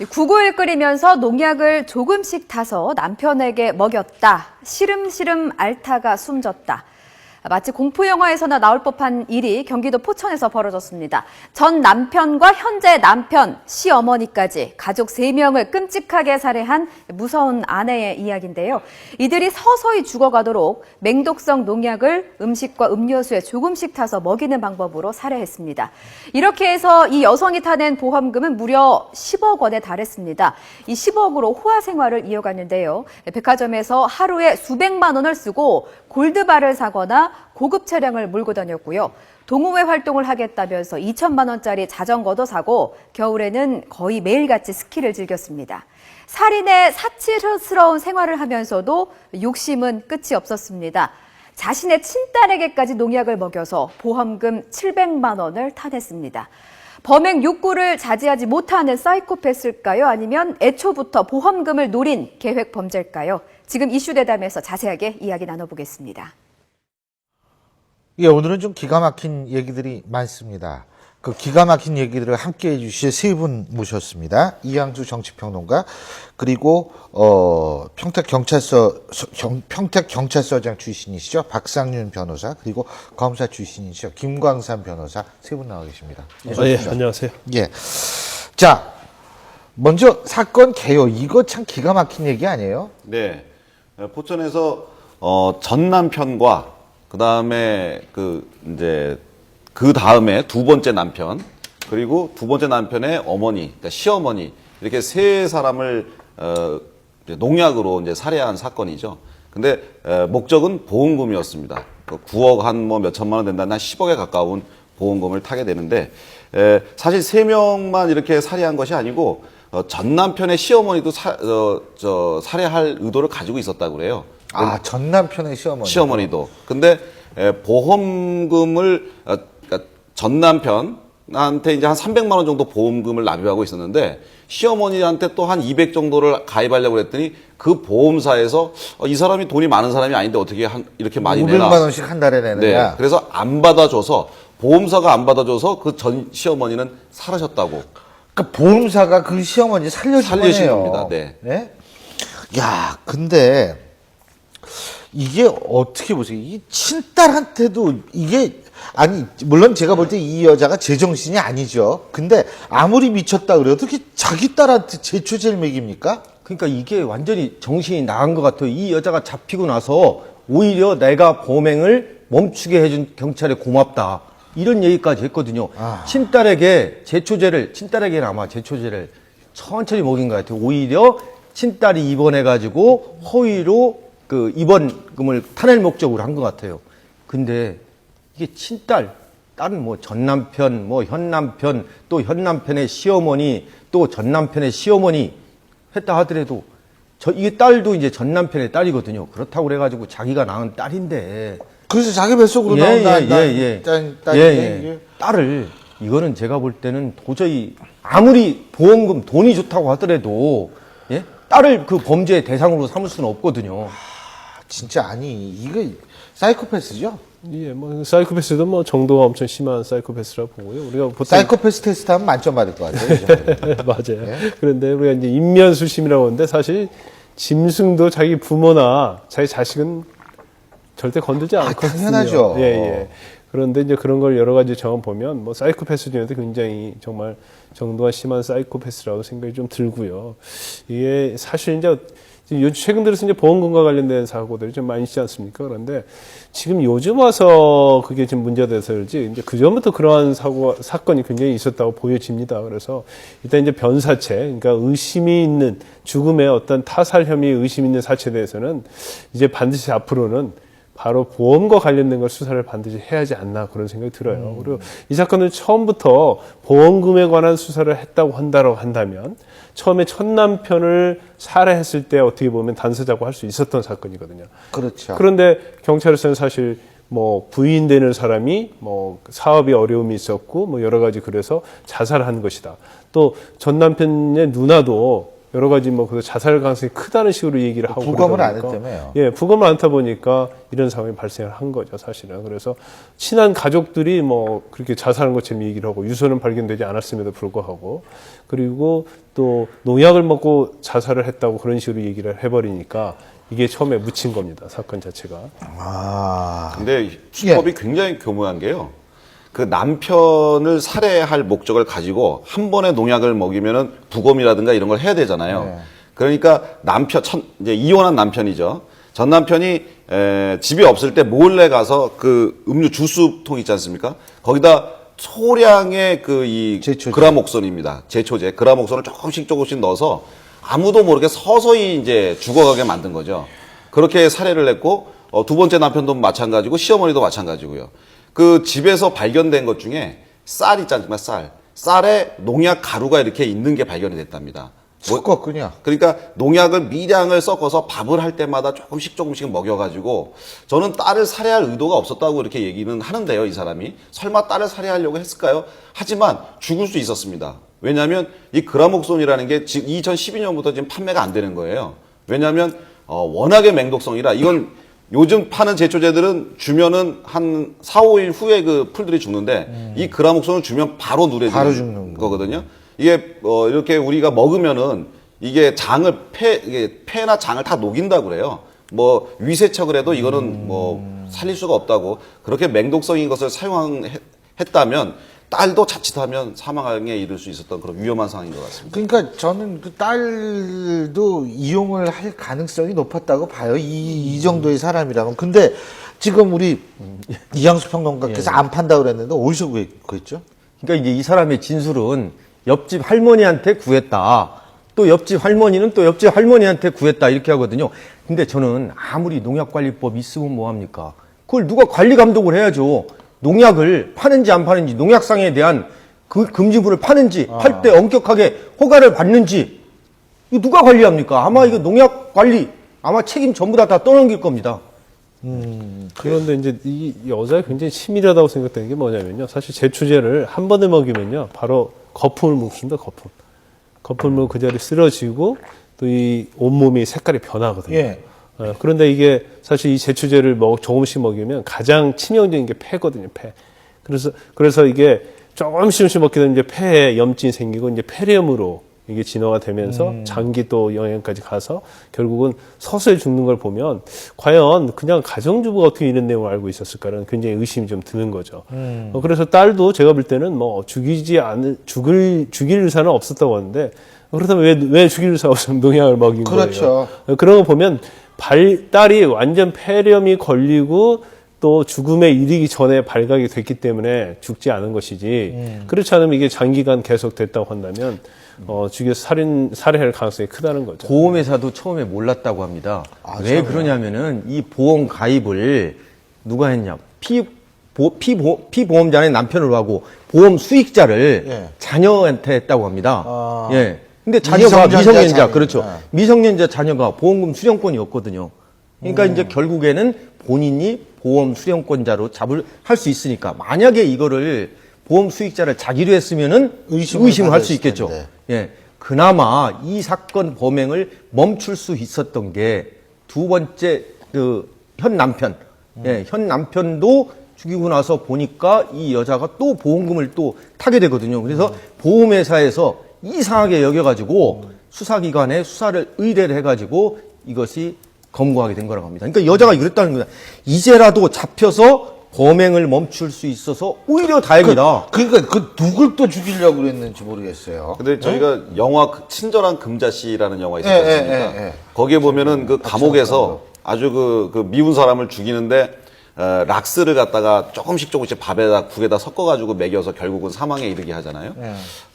국을 끓이면서 농약을 조금씩 타서 남편에게 먹였다. 시름시름 앓다가 숨졌다. 마치 공포영화에서나 나올 법한 일이 경기도 포천에서 벌어졌습니다. 전 남편과 현재 남편, 시어머니까지 가족 3명을 끔찍하게 살해한 무서운 아내의 이야기인데요. 이들이 서서히 죽어가도록 맹독성 농약을 음식과 음료수에 조금씩 타서 먹이는 방법으로 살해했습니다. 이렇게 해서 이 여성이 타낸 보험금은 무려 10억 원에 달했습니다. 이 10억으로 호화 생활을 이어갔는데요. 백화점에서 하루에 수백만 원을 쓰고 골드바를 사거나 고급 차량을 몰고 다녔고요. 동호회 활동을 하겠다면서 2천만 원짜리 자전거도 사고 겨울에는 거의 매일같이 스키를 즐겼습니다. 살인의 사치스러운 생활을 하면서도 욕심은 끝이 없었습니다. 자신의 친딸에게까지 농약을 먹여서 보험금 700만 원을 타냈습니다. 범행 욕구를 자제하지 못하는 사이코패스일까요? 아니면 애초부터 보험금을 노린 계획 범죄일까요? 지금 이슈대담에서 자세하게 이야기 나눠보겠습니다. 예, 오늘은 좀 기가 막힌 얘기들이 많습니다. 그 기가 막힌 얘기들을 함께 해주실 3분 모셨습니다. 이양주 정치평론가, 그리고 평택경찰서장 출신이시죠. 박상윤 변호사, 그리고 검사 출신이시죠. 김광산 변호사 3분 나와 계십니다. 예, 안녕하세요. 예. 자, 먼저 사건 개요. 이거 참 기가 막힌 얘기 아니에요? 네. 포천에서 전 남편과 그다음에 그 다음에 두 번째 남편, 그리고 두 번째 남편의 어머니, 그러니까 시어머니, 이렇게 3사람을 농약으로 이제 살해한 사건이죠. 근데 목적은 보험금이었습니다. 9억 한 뭐 몇천만 원 된다는 한 10억에 가까운 보험금을 타게 되는데, 사실 3명만 이렇게 살해한 것이 아니고 전 남편의 시어머니도 살해할 의도를 가지고 있었다고 그래요. 아, 전 남편의 시어머니. 시어머니도. 근데 보험금을 그러니까 전 남편한테 이제 한 300만 원 정도 보험금을 납입하고 있었는데, 시어머니한테 또 한 200 정도를 가입하려고 했더니 그 보험사에서 이 사람이 돈이 많은 사람이 아닌데 어떻게 이렇게 많이 내나. 500만 원씩 한 달에 내느냐. 네. 그래서 안 받아줘서, 보험사가 안 받아줘서 그 전 시어머니는 살아셨다고. 그러니까 보험사가 그 시어머니 살려주신 겁니다. 네. 네? 야, 근데 이게 어떻게 보세요? 이 친딸한테도 이게, 아니, 물론 제가 볼 때 이 여자가 제정신이 아니죠. 근데 아무리 미쳤다 그래도 어떻게 자기 딸한테 제초제를 먹입니까? 그러니까 이게 완전히 정신이 나간 것 같아요. 이 여자가 잡히고 나서 오히려 내가 범행을 멈추게 해준 경찰에 고맙다. 이런 얘기까지 했거든요. 친딸에게는 아마 제초제를 천천히 먹인 것 같아요. 오히려 친딸이 입원해가지고 허위로 그 입원금을 타낼 목적으로 한 것 같아요. 근데 이게 딸은 뭐 전 남편, 뭐 현 남편, 또 현 남편의 시어머니, 또 전 남편의 시어머니 했다 하더라도 이게 딸도 이제 전 남편의 딸이거든요. 그렇다고 그래가지고 자기가 낳은 딸인데. 그래서 자기 뱃속으로 나온 딸을, 이거는 제가 볼 때는 도저히 아무리 보험금 돈이 좋다고 하더라도, 예? 딸을 그 범죄의 대상으로 삼을 수는 없거든요. 진짜, 아니, 이거 사이코패스죠? 예, 뭐 사이코패스도 뭐 정도가 엄청 심한 사이코패스라 보고요. 우리가 보통 사이코패스 테스트 하면 만점 받을 것 같아요. 맞아요. 네? 그런데 우리가 이제 인면수심이라고 하는데, 사실 짐승도 자기 부모나 자기 자식은 절대 건들지 않거든요. 당연하죠. 예, 예. 그런데 이제 그런 걸 여러 가지 적어 보면 뭐 사이코패스 중에도 굉장히 정말 정도가 심한 사이코패스라고 생각이 좀 들고요. 이게 사실 이제 최근 들어서 이제 보험금과 관련된 사고들이 좀 많이 있지 않습니까? 그런데 지금 요즘 와서 그게 지금 문제가 돼서 그렇지, 이제 그전부터 그러한 사건이 굉장히 있었다고 보여집니다. 그래서 일단 이제 변사체, 그러니까 의심이 있는, 죽음의 어떤 타살 혐의 의심 있는 사체에 대해서는 이제 반드시 앞으로는 바로 보험과 관련된 걸 수사를 반드시 해야 하지 않나, 그런 생각이 들어요. 그리고 이 사건은 처음부터 보험금에 관한 수사를 했다고 한다면 처음에 첫 남편을 살해했을 때 어떻게 보면 단서자고 할 수 있었던 사건이거든요. 그렇죠. 그런데 경찰에서는 사실 뭐 부인 되는 사람이 뭐 사업에 어려움이 있었고 뭐 여러 가지 그래서 자살한 것이다. 또 전 남편의 누나도 여러 가지 뭐 그 자살 가능성이 크다는 식으로 얘기를 하고 부검을 그러다 안 보니까 했다며요. 예, 부검을 안 하다 보니까 이런 상황이 발생을 한 거죠, 사실은. 그래서 친한 가족들이 뭐 그렇게 자살한 것처럼 얘기를 하고 유서는 발견되지 않았음에도 불구하고 그리고 또 농약을 먹고 자살을 했다고 그런 식으로 얘기를 해버리니까 이게 처음에 묻힌 겁니다, 사건 자체가. 아. 근데 수법이 굉장히 교묘한 게요. 그 남편을 살해할 목적을 가지고 한 번에 농약을 먹이면은 부검이라든가 이런 걸 해야 되잖아요. 네. 그러니까 이제 이혼한 남편이죠. 전 남편이 집이 없을 때 몰래 가서 그 음료 주스통 있지 않습니까? 거기다 소량의 제초제. 그라목손입니다. 제초제. 그라목손을 조금씩 넣어서 아무도 모르게 서서히 이제 죽어가게 만든 거죠. 그렇게 살해를 했고, 두 번째 남편도 마찬가지고, 시어머니도 마찬가지고요. 그 집에서 발견된 것 중에 쌀 있지 않습니까? 쌀에 농약 가루가 이렇게 있는 게 발견이 됐답니다. 섞었군요. 그러니까 농약을 미량을 섞어서 밥을 할 때마다 조금씩 먹여가지고 저는 딸을 살해할 의도가 없었다고 이렇게 얘기는 하는데요, 이 사람이. 설마 딸을 살해하려고 했을까요? 하지만 죽을 수 있었습니다. 왜냐하면 이 그라목손이라는 게 지금 2012년부터 지금 판매가 안 되는 거예요. 왜냐하면 워낙에 맹독성이라 이건 요즘 파는 제초제들은 주면은 한 4, 5일 후에 그 풀들이 죽는데 이 그라목손을 주면 바로 바로 누래지는 죽는 거거든요. 이게 이렇게 우리가 먹으면은 이게 이게 폐나 장을 다 녹인다고 그래요. 뭐 위세척을 해도 이거는 뭐 살릴 수가 없다고. 그렇게 맹독성인 것을 사용했다면 딸도 자칫하면 사망에 이를 수 있었던 그런 위험한 상황인 것 같습니다. 그러니까 저는 그 딸도 이용을 할 가능성이 높았다고 봐요. 이 정도의 사람이라면. 근데 지금 우리 이양수 평론가께서 안 판다고 그랬는데 어디서 구했죠? 그러니까 이제 이 사람의 진술은 옆집 할머니한테 구했다. 또 옆집 할머니는 또 옆집 할머니한테 구했다. 이렇게 하거든요. 근데 저는 아무리 농약관리법 있으면 뭐합니까? 그걸 누가 관리 감독을 해야죠. 농약을 파는지 안 파는지, 농약상에 대한 그 금지물을 파는지, 팔 때 엄격하게 허가를 받는지, 이거 누가 관리합니까? 아마 이거 농약 관리, 아마 책임 전부 다 떠넘길 겁니다. 그런데 이제 이 여자가 굉장히 치밀하다고 생각되는 게 뭐냐면요. 사실 제초제를 한 번에 먹이면요. 바로 거품을 묻습니다, 거품. 거품을 그 자리에 쓰러지고 또 이 온몸이 색깔이 변하거든요. 예. 그런데 이게 사실 이 제초제를 조금씩 먹이면 가장 치명적인 게 폐거든요, 폐. 그래서 이게 조금씩 먹게 되면 이제 폐에 염증이 생기고 이제 폐렴으로 이게 진화가 되면서 장기 또 영양까지 가서 결국은 서서히 죽는 걸 보면 과연 그냥 가정주부가 어떻게 이런 내용을 알고 있었을까라는 굉장히 의심이 좀 드는 거죠. 그래서 딸도 제가 볼 때는 뭐 죽일 의사는 없었다고 하는데 그렇다면 왜 죽일 의사 없으면 농약을 먹인 그렇죠. 거예요? 그런 거 보면 딸이 완전 폐렴이 걸리고 또 죽음에 이르기 전에 발각이 됐기 때문에 죽지 않은 것이지 그렇지 않으면 이게 장기간 계속 됐다고 한다면 죽여서 살해할 가능성이 크다는 거죠. 보험회사도 처음에 몰랐다고 합니다. 왜 그러냐면은 이 보험 가입을 누가 했냐? 피보험자의 남편으로 하고 보험 수익자를 예. 자녀한테 했다고 합니다. 아. 예. 근데 자녀가 미성년자 미성년자, 자녀. 그렇죠. 아. 미성년자 자녀가 보험금 수령권이 없거든요. 그러니까 이제 결국에는 본인이 보험 수령권자로 할 수 있으니까 만약에 이거를 보험 수익자를 자기로 했으면은 의심을 할 수 있겠죠. 텐데. 예. 그나마 이 사건 범행을 멈출 수 있었던 게 두 번째 현 남편. 예, 현 남편도 죽이고 나서 보니까 이 여자가 또 보험금을 또 타게 되거든요. 그래서 보험회사에서 이상하게 여겨가지고 수사기관에 수사를 의뢰를 해가지고 이것이 검거하게 된 거라고 합니다. 그러니까 여자가 이랬다는 거야. 이제라도 잡혀서 범행을 멈출 수 있어서 오히려 다행이다. 그러니까 누굴 또 죽이려고 그랬는지 모르겠어요. 근데 저희가 영화 친절한 금자씨라는 영화 있었지 예, 않습니까? 예. 거기에 보면은 그 감옥에서 아주 그 미운 사람을 죽이는데 락스를 갖다가 조금씩 밥에다 국에다 섞어가지고 먹여서 결국은 사망에 이르게 하잖아요.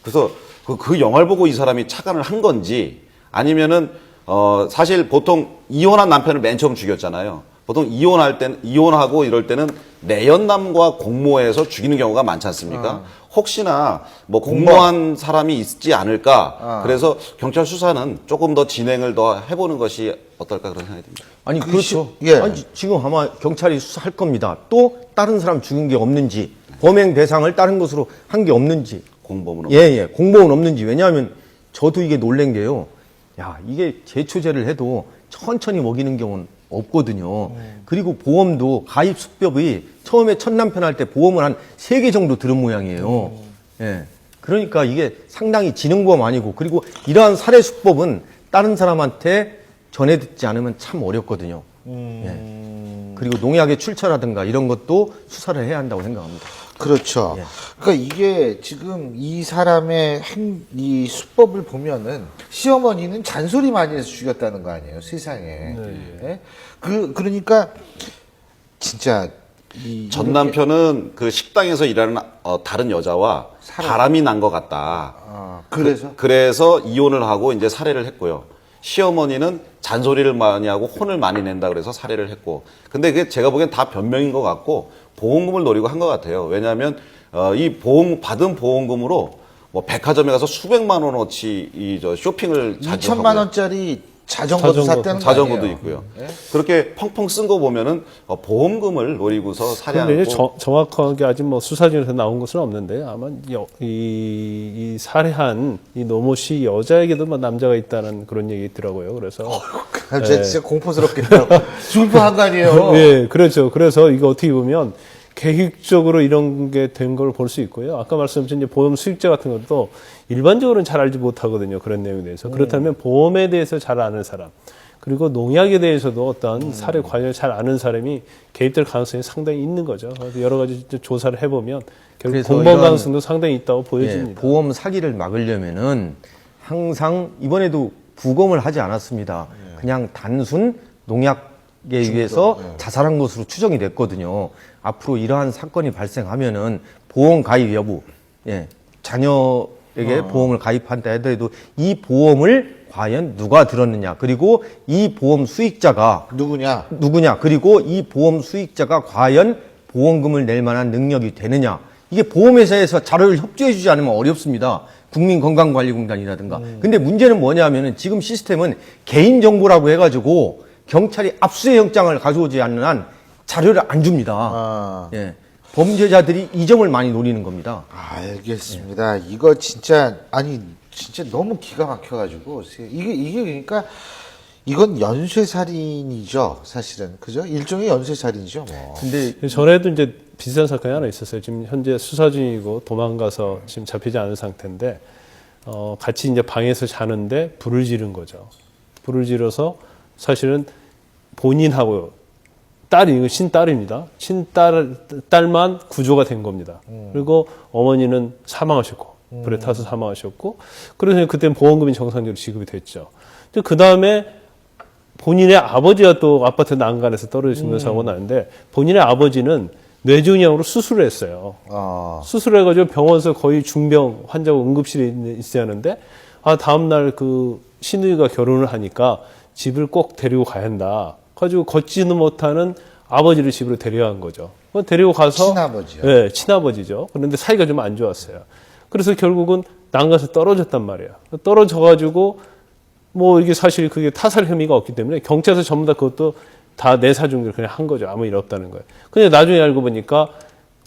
그래서 그 영화를 보고 이 사람이 착안을 한 건지 아니면은 사실 보통 이혼한 남편을 맨 처음 죽였잖아요. 보통 이혼하고 이럴 때는 내연남과 공모해서 죽이는 경우가 많지 않습니까? 혹시나 뭐 공모한 사람이 있지 않을까. 그래서 경찰 수사는 조금 더 진행을 더 해보는 것이 어떨까 그런 생각이 듭니다. 아니 그렇죠. 예. 아니, 지금 아마 경찰이 수사할 겁니다. 또 다른 사람 죽인 게 없는지, 범행 대상을 다른 것으로 한 게 없는지, 공범은 예, 공범은 없는지. 왜냐하면 저도 이게 놀란 게요. 야, 이게 제초제를 해도 천천히 먹이는 경우는 없거든요. 그리고 보험도 가입 수법이 처음에 첫 남편 할 때 보험을 한 3개 정도 들은 모양이에요. 예. 그러니까 이게 상당히 지능보험 아니고, 그리고 이러한 사례 수법은 다른 사람한테 전해 듣지 않으면 참 어렵거든요. 예. 그리고 농약의 출처라든가 이런 것도 수사를 해야 한다고 생각합니다. 그렇죠. 예. 그러니까 이게 지금 이 사람의 이 수법을 보면은 시어머니는 잔소리 많이 해서 죽였다는 거 아니에요, 세상에. 예? 그러니까 진짜 전 남편은 그 식당에서 일하는 다른 여자와 바람이 난 것 같다. 그래서 이혼을 하고 이제 살해를 했고요. 시어머니는 잔소리를 많이 하고 혼을 많이 낸다 그래서 살해를 했고. 근데 그게 제가 보기엔 다 변명인 것 같고 보험금을 노리고 한 것 같아요. 왜냐하면 이 받은 보험금으로 뭐 백화점에 가서 수백만 원어치 쇼핑을 자주 2천만 하고요. 원짜리 자전거도 샀다는 거 자전거도 아니에요? 있고요. 예? 그렇게 펑펑 쓴 거 보면은 보험금을 노리고서 살해하고. 그런데 이제 정확하게 아직 뭐 수사 중에서 나온 것은 없는데 아마 이 살해한 이 노모 씨 여자에게도 뭐 남자가 있다는 그런 얘기 있더라고요. 그래서 진짜 공포스럽겠네요. 죽을 뻔한 거 아니에요? 예, 그렇죠. 그래서 이거 어떻게 보면 계획적으로 이런 게 된 걸 볼 수 있고요. 아까 말씀하신 이제 보험 수익자 같은 것도 일반적으로는 잘 알지 못하거든요. 그런 내용에 대해서. 그렇다면 보험에 대해서 잘 아는 사람, 그리고 농약에 대해서도 어떤 사례 관련을 잘 아는 사람이 개입될 가능성이 상당히 있는 거죠. 그래서 여러 가지 이제 조사를 해보면 결국 그래서 공범 이런, 가능성도 상당히 있다고 보여집니다. 보험 사기를 막으려면은 항상 이번에도 부검을 하지 않았습니다. 그냥 단순 농약에 의해서 자살한 것으로 추정이 됐거든요. 앞으로 이러한 사건이 발생하면은 보험 가입 여부, 자녀에게 보험을 가입한다 하더라도 이 보험을 과연 누가 들었느냐, 그리고 이 보험 수익자가 누구냐? 그리고 이 보험 수익자가 과연 보험금을 낼 만한 능력이 되느냐. 이게 보험회사에서 자료를 협조해주지 않으면 어렵습니다. 국민건강관리공단이라든가. 근데 문제는 뭐냐면은 지금 시스템은 개인정보라고 해가지고 경찰이 압수의 영장을 가져오지 않는 한 자료를 안 줍니다. 예. 범죄자들이 이 점을 많이 노리는 겁니다. 알겠습니다. 이거 진짜 진짜 너무 기가 막혀가지고 이게 그러니까 이건 연쇄살인이죠, 사실은. 그죠? 일종의 연쇄살인이죠, 뭐. 근데 전에도 이제 비슷한 사건이 하나 있었어요. 지금 현재 수사 중이고 도망가서 지금 잡히지 않은 상태인데, 같이 이제 방에서 자는데 불을 지른 거죠. 불을 지르서 사실은 본인하고 딸이, 친딸입니다. 딸만 구조가 된 겁니다. 그리고 어머니는 사망하셨고, 불에 타서 사망하셨고, 그래서 그때는 보험금이 정상적으로 지급이 됐죠. 그 다음에 본인의 아버지가 또 아파트 난간에서 떨어져 죽는 사고가 나는데, 본인의 아버지는 뇌종양으로 수술을 했어요. 수술을 해가지고 병원에서 거의 중병 환자고 응급실에 있어야 하는데, 다음날 그 시누이가 결혼을 하니까 집을 꼭 데리고 가야 한다. 가지고 걷지는 못하는 아버지를 집으로 데려간 거죠. 데리고 가서. 친아버지요? 네, 친아버지죠. 그런데 사이가 좀 안 좋았어요. 그래서 결국은 난간에서 떨어졌단 말이에요. 떨어져가지고, 뭐 이게 사실 그게 타살 혐의가 없기 때문에 경찰에서 전부 다 그것도 다 내사중지를 그냥 한 거죠. 아무 일 없다는 거예요. 근데 나중에 알고 보니까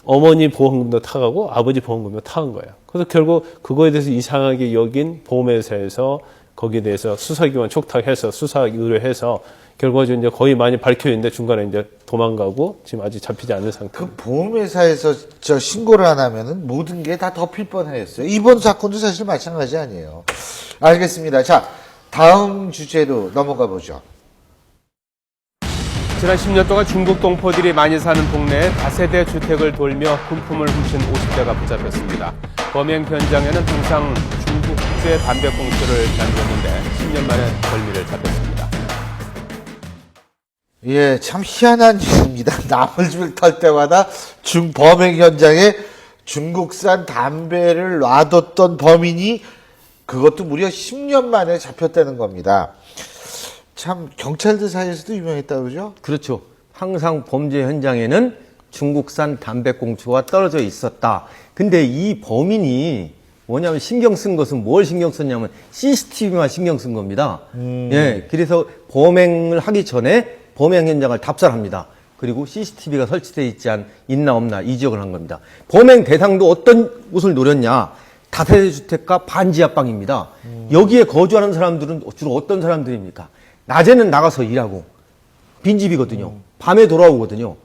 어머니 보험금도 타가고 아버지 보험금도 타간 거예요. 그래서 결국 그거에 대해서 이상하게 여긴 보험회사에서 거기에 대해서 수사기관 촉탁해서 수사 의뢰해서 결과적으로 이제 거의 많이 밝혀졌는데 중간에 이제 도망가고 지금 아직 잡히지 않은 상태. 그 보험회사에서 신고를 안 하면은 모든 게 다 덮일 뻔했어요. 이번 사건도 사실 마찬가지 아니에요. 알겠습니다. 자, 다음 주제로 넘어가 보죠. 지난 10년 동안 중국 동포들이 많이 사는 동네에 다세대 주택을 돌며 금품을 훔친 50대가 붙잡혔습니다. 범행 현장에는 항상 중국제 담배꽁초를 잠겼는데 10년 만에 벌미를 잡혔습니다. 예, 참 희한한 일입니다. 나물집을 털 때마다 범행 현장에 중국산 담배를 놔뒀던 범인이 그것도 무려 10년 만에 잡혔다는 겁니다. 참 경찰들 사이에서도 유명했다고 그러죠? 그렇죠. 항상 범죄 현장에는 중국산 담배꽁초가 떨어져 있었다. 근데 이 범인이 뭐냐면 신경 쓴 것은 뭘 신경 썼냐면 CCTV만 신경 쓴 겁니다. 예, 그래서 범행을 하기 전에 범행 현장을 답사합니다. 그리고 CCTV가 설치되어 있나 없나 이 지적을 한 겁니다. 범행 대상도 어떤 곳을 노렸냐? 다세대 주택과 반지하방입니다. 여기에 거주하는 사람들은 주로 어떤 사람들입니까? 낮에는 나가서 일하고 빈집이거든요. 밤에 돌아오거든요.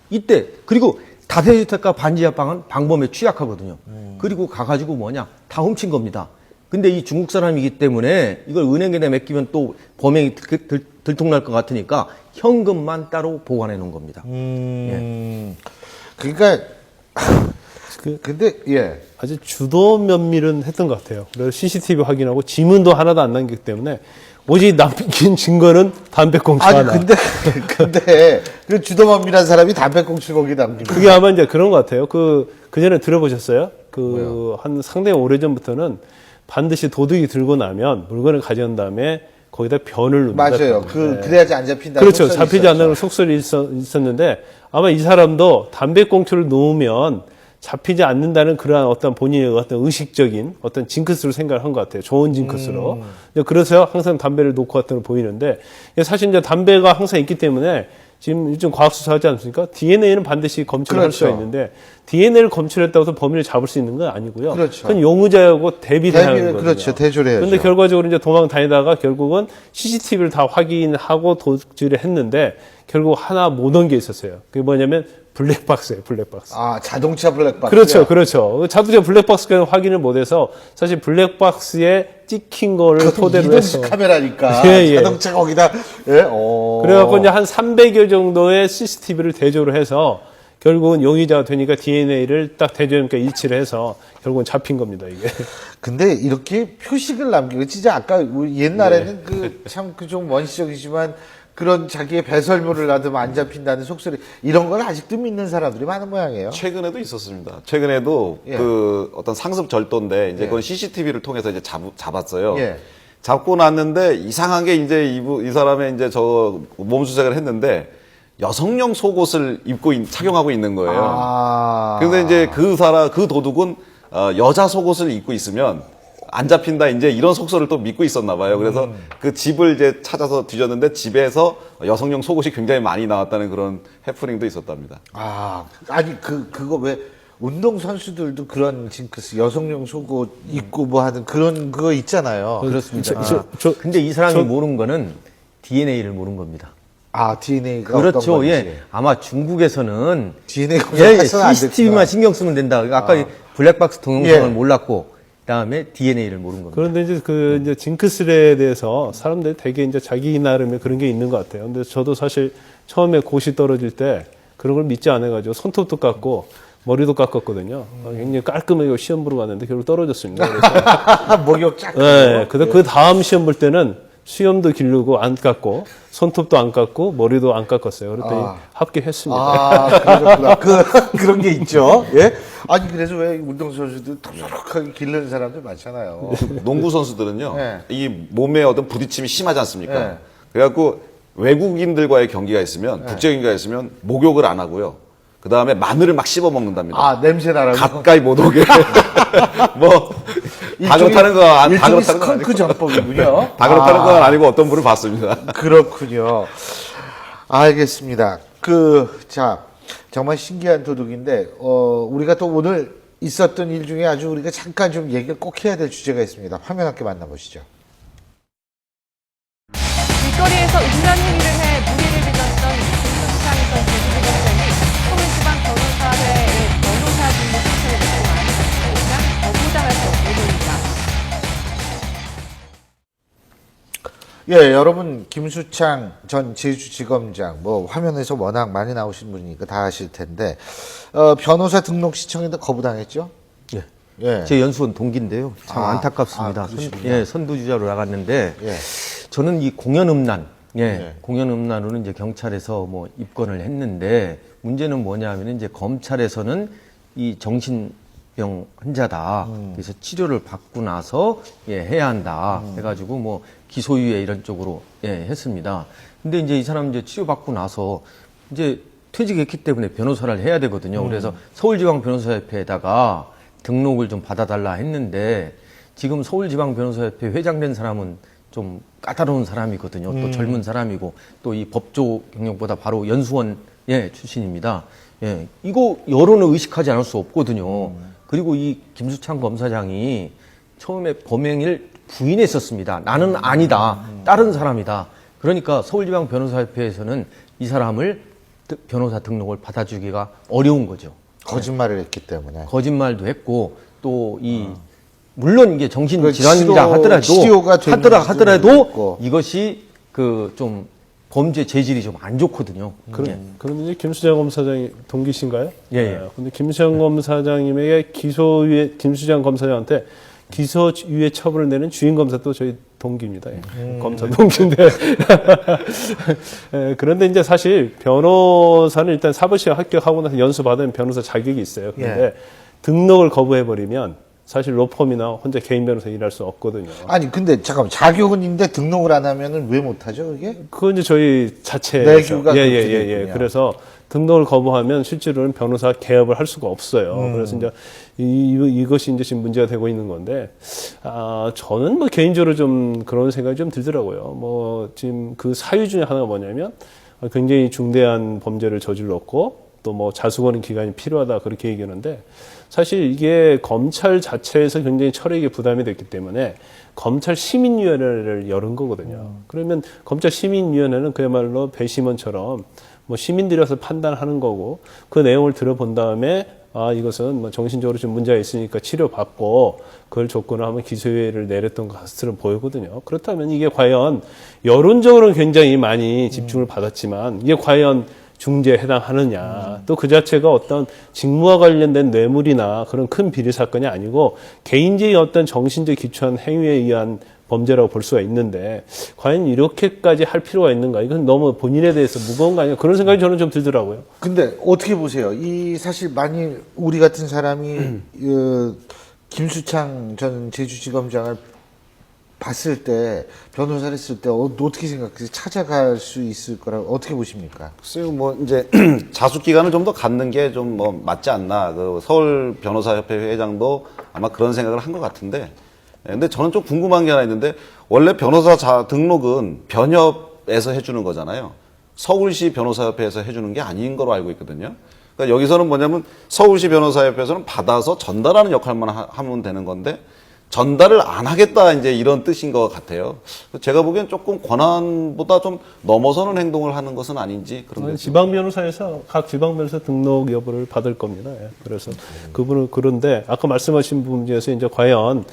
이때 그리고 다세대 주택과 반지하방은 방범에 취약하거든요. 그리고 가가지고 뭐냐 다 훔친 겁니다. 근데 이 중국 사람이기 때문에 이걸 은행에다 맡기면 또 범행이 들통날 것 같으니까 현금만 따로 보관해 놓은 겁니다. 그러니까 근데 예. 아주 주도 면밀은 했던 것 같아요. 그래서 CCTV 확인하고 지문도 하나도 안 남기기 때문에 오직 남긴 증거는 담배꽁초 아니 하나. 근데 그 주도만밀한 사람이 담배꽁초 거기 남깁니다. 그게 아마 이제 그런 것 같아요. 그 전에 들어보셨어요? 한 상당히 오래전부터는 반드시 도둑이 들고 나면 물건을 가져온 다음에 거기다 변을 넣는다. 맞아요. 그래야지 안 잡힌다. 그렇죠. 잡히지 않는 속설이 있었는데 아마 이 사람도 담배꽁초를 놓으면 잡히지 않는다는 그러한 어떤 본인의 어떤 의식적인 어떤 징크스로 생각을 한 것 같아요. 좋은 징크스로. 그래서 항상 담배를 놓고 왔다고 보이는데 사실 이제 담배가 항상 있기 때문에 지금 요즘 과학수사하지 않습니까? DNA는 반드시 검출을 할 수가 있는데 DNA를 검출했다고 해서 범인을 잡을 수 있는 건 아니고요. 그렇죠. 그건 용의자하고 대비하는 거죠. 그렇죠. 대조를 해야죠. 그런데 결과적으로 이제 도망 다니다가 결국은 CCTV를 다 확인하고 도주를 했는데 결국 하나 못 얻은 게 있었어요. 그게 뭐냐면 블랙박스예요, 블랙박스. 아, 자동차 블랙박스. 그렇죠, 그렇죠. 자동차 블랙박스는 확인을 못해서 사실 블랙박스에 찍힌 거를 토대로 해서. 이동식 카메라니까. 예. 자동차 거기다. 예. 그래갖고 이제 한 300여 정도의 CCTV를 대조를 해서 결국은 용의자가 되니까 DNA를 딱 대조하니까 일치를 해서 결국은 잡힌 겁니다, 이게. 근데 이렇게 표식을 남기고 진짜 아까 우리 옛날에는 참 좀 원시적이지만 그런 자기의 배설물을 놔두면 안 잡힌다는 속설이 이런 걸 아직도 믿는 사람들이 많은 모양이에요. 최근에도 있었습니다. 최근에도 예. 그 어떤 상습 절도인데 이제 예. 그건 CCTV를 통해서 이제 잡았어요. 예. 잡고 났는데 이상한 게 이제 이 사람의 이제 저 몸수색을 했는데 여성용 속옷을 착용하고 있는 거예요. 아. 근데 이제 그 도둑은 여자 속옷을 입고 있으면 안 잡힌다 이제 이런 속설을 또 믿고 있었나 봐요. 그래서 그 집을 이제 찾아서 뒤졌는데 집에서 여성용 속옷이 굉장히 많이 나왔다는 그런 해프닝도 있었답니다. 아, 아니 그거 왜 운동 선수들도 그런 징크스 여성용 속옷 입고 뭐 하는 그런 그거 있잖아요. 그렇습니다. 근데 이 사람이 모르는 거는 DNA를 모르는 겁니다. 아, DNA가 그렇죠. 예. 아마 중국에서는 DNA 예, 검사해서는 안 CCTV만 신경 쓰면 된다. 아까 이 블랙박스 동영상을 예. 몰랐고 그다음에 DNA를 모르는 겁니다. 그런데 이제 징크스에 대해서 사람들이 되게 이제 자기 나름의 그런 게 있는 것 같아요. 근데 저도 사실 처음에 고시 떨어질 때 그런 걸 믿지 않아가지고 손톱도 깎고 머리도 깎았거든요. 굉장히 깔끔하게 시험 보러 갔는데 결국 떨어졌습니다. 그래서 목욕 쫙. 네, 그 다음 시험 볼 때는 수염도 기르고 안 깎고 손톱도 안 깎고 머리도 안 깎았어요. 그랬더니 합격했습니다. 아, 그렇구나. 그런 게 있죠. 예? 아니, 그래서 왜 운동선수들 톡톡하게 기르는 사람들 많잖아요. 농구 선수들은요, 네. 이 몸에 어떤 부딪힘이 심하지 않습니까? 네. 그래갖고 외국인들과의 경기가 있으면, 국제 경기가 있으면 목욕을 안 하고요. 그 다음에 마늘을 막 씹어 먹는답니다. 아, 냄새 나라고. 가까이 못 오게. 뭐, 다 그렇다는 거, 다 일종의 그렇다는 건 아니고. 스컹크 전법이군요. 다 그렇다는 건 아니고 어떤 분을 봤습니다. 그렇군요. 알겠습니다. 자, 정말 신기한 도둑인데, 우리가 또 오늘 있었던 일 중에 아주 우리가 잠깐 좀 얘기를 꼭 해야 될 주제가 있습니다. 화면 함께 만나보시죠. 길거리에서 음란 행위를 해 무리를 빚었던 김수창 전 제주지검장이 서울지방 변호사회의 변호사 직무 수사를 동안 그냥 거부당해서 보도입니다. 예, 여러분, 김수창 전 제주지검장, 화면에서 워낙 많이 나오신 분이니까 다 아실 텐데, 변호사 등록 시청에도 거부당했죠? 예. 예. 제 연수원 동기인데요. 참 안타깝습니다. 그러시군요. 선두주자로 나갔는데 예. 저는 이 공연음란, 예. 공연음란으로는 이제 경찰에서 입건을 했는데 문제는 뭐냐면 이제 검찰에서는 이 정신병 환자다. 그래서 치료를 받고 나서 해야 한다. 해가지고 기소유예 이런 쪽으로 했습니다. 근데 이제 이 사람 이제 치료받고 나서 이제 퇴직했기 때문에 변호사를 해야 되거든요. 그래서 서울지방변호사협회에다가 등록을 좀 받아달라 했는데 지금 서울지방변호사협회 회장된 사람은 좀 까다로운 사람이거든요. 또 젊은 사람이고 또 이 법조 경력보다 바로 연수원 예, 출신입니다. 예, 이거 여론을 의식하지 않을 수 없거든요. 그리고 이 김수창 검사장이 처음에 범행을 부인했었습니다. 나는 아니다. 다른 사람이다. 그러니까 서울지방변호사협회에서는 이 사람을 변호사 등록을 받아주기가 어려운 거죠. 거짓말을 했기 때문에. 거짓말도 했고 또 물론 이게 그 정신질환자 치료가 되는 하더라도 부분도 있고. 이것이 그 좀 범죄 재질이 좀 안 좋거든요. 예. 그럼 이제 김수장 검사장이 동기신가요? 예, 예. 근데 김수장 검사장님에게 기소유예, 김수장 검사장한테 기소유예 처분을 내는 주임 검사도 저희 동기입니다. 예. 검사 동기인데. 예, 그런데 이제 사실 변호사는 일단 사법시험 합격하고 나서 연수 받으면 변호사 자격이 있어요. 그런데 등록을 거부해버리면 사실 로펌이나 혼자 개인 변호사 일할 수 없거든요. 아니 근데 잠깐만 자격은 있는데 등록을 안 하면은 왜 못하죠 그게? 그건 이제 저희 자체 내규가 예. 그렇게 되겠군요. 그래서 등록을 거부하면 실제로는 변호사 개업을 할 수가 없어요. 그래서 이제 이것이 이제 지금 문제가 되고 있는 건데, 저는 뭐 개인적으로 좀 그런 생각이 좀 들더라고요. 뭐 지금 그 사유 중에 하나가 뭐냐면 굉장히 중대한 범죄를 저질렀고 또 뭐 자수거는 기간이 필요하다 그렇게 얘기하는데 사실 이게 검찰 자체에서 굉장히 철회에게 부담이 됐기 때문에 검찰 시민위원회를 열은 거거든요. 그러면 검찰 시민위원회는 그야말로 배심원처럼 뭐 시민들이 와서 판단하는 거고 그 내용을 들어본 다음에 이것은 뭐 정신적으로 좀 문제가 있으니까 치료받고 그걸 조건으로 하면 기소유예를 내렸던 것으로 보이거든요. 그렇다면 이게 과연 여론적으로는 굉장히 많이 집중을 받았지만 이게 과연 중재에 해당하느냐. 또 그 자체가 어떤 직무와 관련된 뇌물이나 그런 큰 비리 사건이 아니고 개인적인 어떤 정신적 기초한 행위에 의한 범죄라고 볼 수가 있는데 과연 이렇게까지 할 필요가 있는가? 이건 너무 본인에 대해서 무거운 거 아니야? 그런 생각이 저는 좀 들더라고요. 근데 어떻게 보세요? 이 사실 만일 우리 같은 사람이 김수창 전 제주지검장을 봤을 때 변호사를 했을 때 어떻게 생각하세요? 찾아갈 수 있을 거라고 어떻게 보십니까? 글쎄요, 뭐 이제 자숙 기간을 좀 더 갖는 게 좀 뭐 맞지 않나. 그 서울 변호사협회 회장도 아마 그런 생각을 한 것 같은데. 근데 저는 좀 궁금한 게 하나 있는데 원래 변호사 등록은 변협에서 해주는 거잖아요. 서울시 변호사협회에서 해주는 게 아닌 거로 알고 있거든요. 그러니까 여기서는 뭐냐면 서울시 변호사협회에서는 받아서 전달하는 역할만 하면 되는 건데. 전달을 안 하겠다 이제 이런 뜻인 것 같아요. 제가 보기엔 조금 권한보다 좀 넘어서는 행동을 하는 것은 아닌지 그런 거죠. 지방 변호사에서 각 지방 변호사 등록 여부를 받을 겁니다. 예. 그래서 그분은 그런데 아까 말씀하신 부분 중에서 이제 과연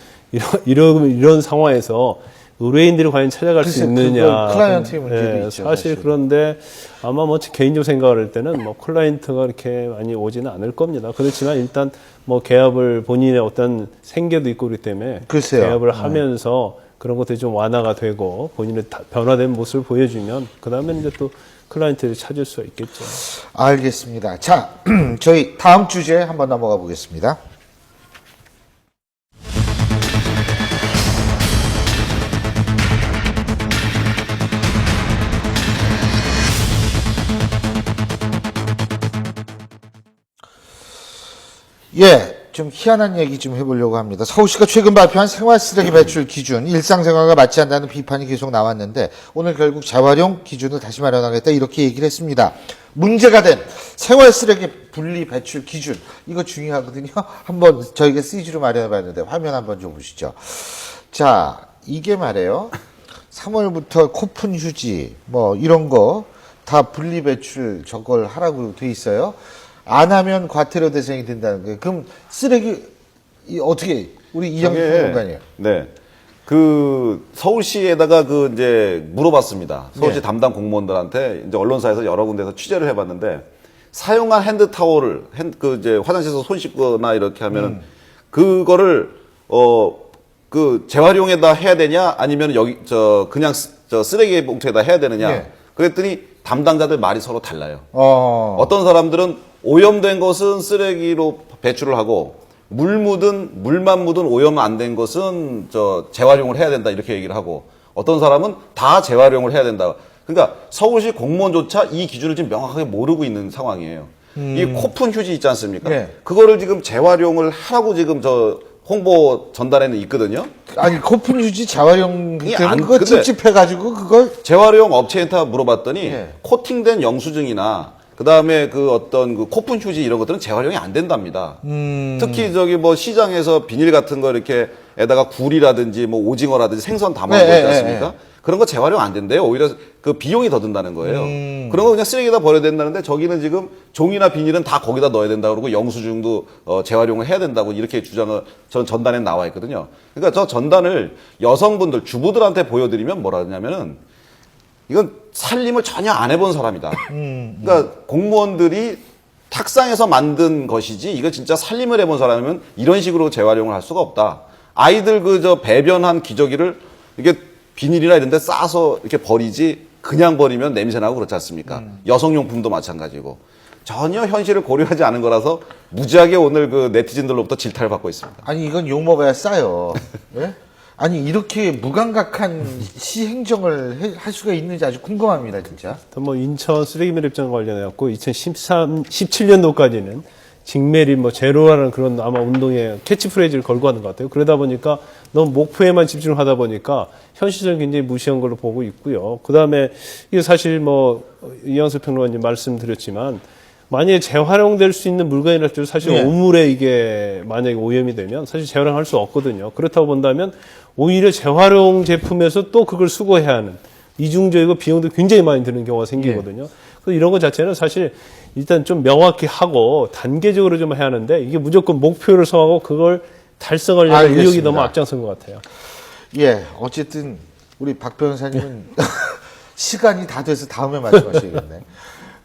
이런 상황에서 의뢰인들이 과연 찾아갈 수 있느냐. 클라이언트의 문제도 있죠. 사실 그런데 아마 뭐 개인적으로 생각을 할 때는 뭐 클라이언트가 이렇게 많이 오지는 않을 겁니다. 그렇지만 일단 뭐 개업을 본인의 어떤 생계도 있고 그렇기 때문에 글쎄요. 개업을 하면서 그런 것들이 좀 완화가 되고 본인의 변화된 모습을 보여주면 그 다음에 이제 또 클라이언트를 찾을 수가 있겠죠. 알겠습니다. 자, 저희 다음 주제 한번 넘어가 보겠습니다. 좀 희한한 얘기 좀 해보려고 합니다. 서울시가 최근 발표한 생활쓰레기 배출 기준, 일상생활과 맞지 않는다는 비판이 계속 나왔는데 오늘 결국 재활용 기준을 다시 마련하겠다 이렇게 얘기를 했습니다. 문제가 된 생활쓰레기 분리 배출 기준, 이거 중요하거든요. 한번 저희가 CG로 마련해봤는데 화면 한번 좀 보시죠. 자, 이게 말이에요. 3월부터 코푼 휴지 뭐 이런 거 다 분리 배출 저걸 하라고 돼 있어요. 안 하면 과태료 대상이 된다는 거예요. 그럼 쓰레기 어떻게 우리 이영표 공간이에요? 네. 그 서울시에다가 그 이제 물어봤습니다. 서울시 담당 공무원들한테 이제 언론사에서 여러 군데서 취재를 해봤는데 사용한 핸드 타월을 그 이제 화장실에서 손 씻거나 이렇게 하면은 그거를 그 재활용에다 해야 되냐 아니면 여기 그냥 쓰레기 봉투에다 해야 되느냐. 그랬더니 담당자들 말이 서로 달라요. 어떤 사람들은 오염된 것은 쓰레기로 배출을 하고 물만 묻은 오염 안 된 것은 재활용을 해야 된다 이렇게 얘기를 하고 어떤 사람은 다 재활용을 해야 된다. 그러니까 서울시 공무원조차 이 기준을 지금 명확하게 모르고 있는 상황이에요. 이 코푼 휴지 있지 않습니까? 그거를 지금 재활용을 하라고 지금 홍보 전단에는 있거든요. 아니 코푼 휴지 재활용 때문에 그거 근데 찝찝해가지고 그걸 재활용 업체한테 물어봤더니 코팅된 영수증이나 그다음에 그 어떤 그 코픈 휴지 이런 것들은 재활용이 안 된답니다. 특히 저기 뭐 시장에서 비닐 같은 거 이렇게 에다가 굴이라든지 뭐 오징어라든지 생선 담아 놓지 않습니까? 그런 거 재활용 안 된대요. 오히려 그 비용이 더 든다는 거예요. 그런 거 그냥 쓰레기에다 버려야 된다는데 저기는 지금 종이나 비닐은 다 거기다 넣어야 된다 그러고 영수증도 재활용을 해야 된다고 이렇게 주장을 전 전단에 나와 있거든요. 그러니까 저 전단을 여성분들 주부들한테 보여드리면 뭐라 하냐면은 이건 살림을 전혀 안 해본 사람이다. 그러니까 공무원들이 탁상에서 만든 것이지 이거 진짜 살림을 해본 사람이면 이런 식으로 재활용을 할 수가 없다. 아이들 그 저 배변한 기저귀를 이렇게 비닐이나 이런 데 싸서 이렇게 버리지 그냥 버리면 냄새나고 그렇지 않습니까? 여성용품도 마찬가지고. 전혀 현실을 고려하지 않은 거라서 무지하게 오늘 그 네티즌들로부터 질타를 받고 있습니다. 아니 이건 욕 먹어야 싸요. 예? 아니 이렇게 무감각한 시행정을 할 수가 있는지 아주 궁금합니다, 진짜. 뭐 인천 쓰레기 매립장 관련해 갖고 2017년도까지는 직매립 뭐 제로라는 그런 아마 운동에 캐치프레이즈를 걸고 하는 것 같아요. 그러다 보니까 너무 목표에만 집중하다 보니까 현실을 굉장히 무시한 걸로 보고 있고요. 그 다음에 이게 사실 뭐 이양수 평론가님 말씀드렸지만 만약에 재활용될 수 있는 물건이랄 사실 네. 오물에 이게 만약에 오염이 되면 사실 재활용할 수 없거든요. 그렇다고 본다면 오히려 재활용 제품에서 또 그걸 수거해야 하는 이중적이고 비용도 굉장히 많이 드는 경우가 생기거든요. 그래서 이런 것 자체는 사실 일단 좀 명확히 하고 단계적으로 좀 해야 하는데 이게 무조건 목표를 정하고 그걸 달성하려는 알겠습니다. 의욕이 너무 앞장선 것 같아요. 예, 어쨌든 우리 박 변호사님은 시간이 다 돼서 다음에 말씀하셔야겠네.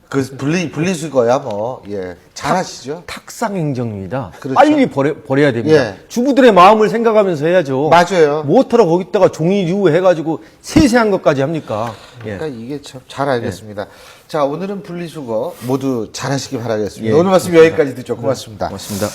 그 분리수거야 뭐, 예, 잘하시죠? 탁상 행정입니다. 그렇죠. 빨리 버려야 됩니다. 예. 주부들의 마음을 생각하면서 해야죠. 맞아요. 뭐하러 거기다가 종이류 해가지고 세세한 것까지 합니까? 예. 그러니까 이게 참 잘 알겠습니다. 자, 오늘은 분리수거 모두 잘하시기 바라겠습니다. 예, 오늘 말씀 여기까지 듣죠. 고맙습니다. 고맙습니다.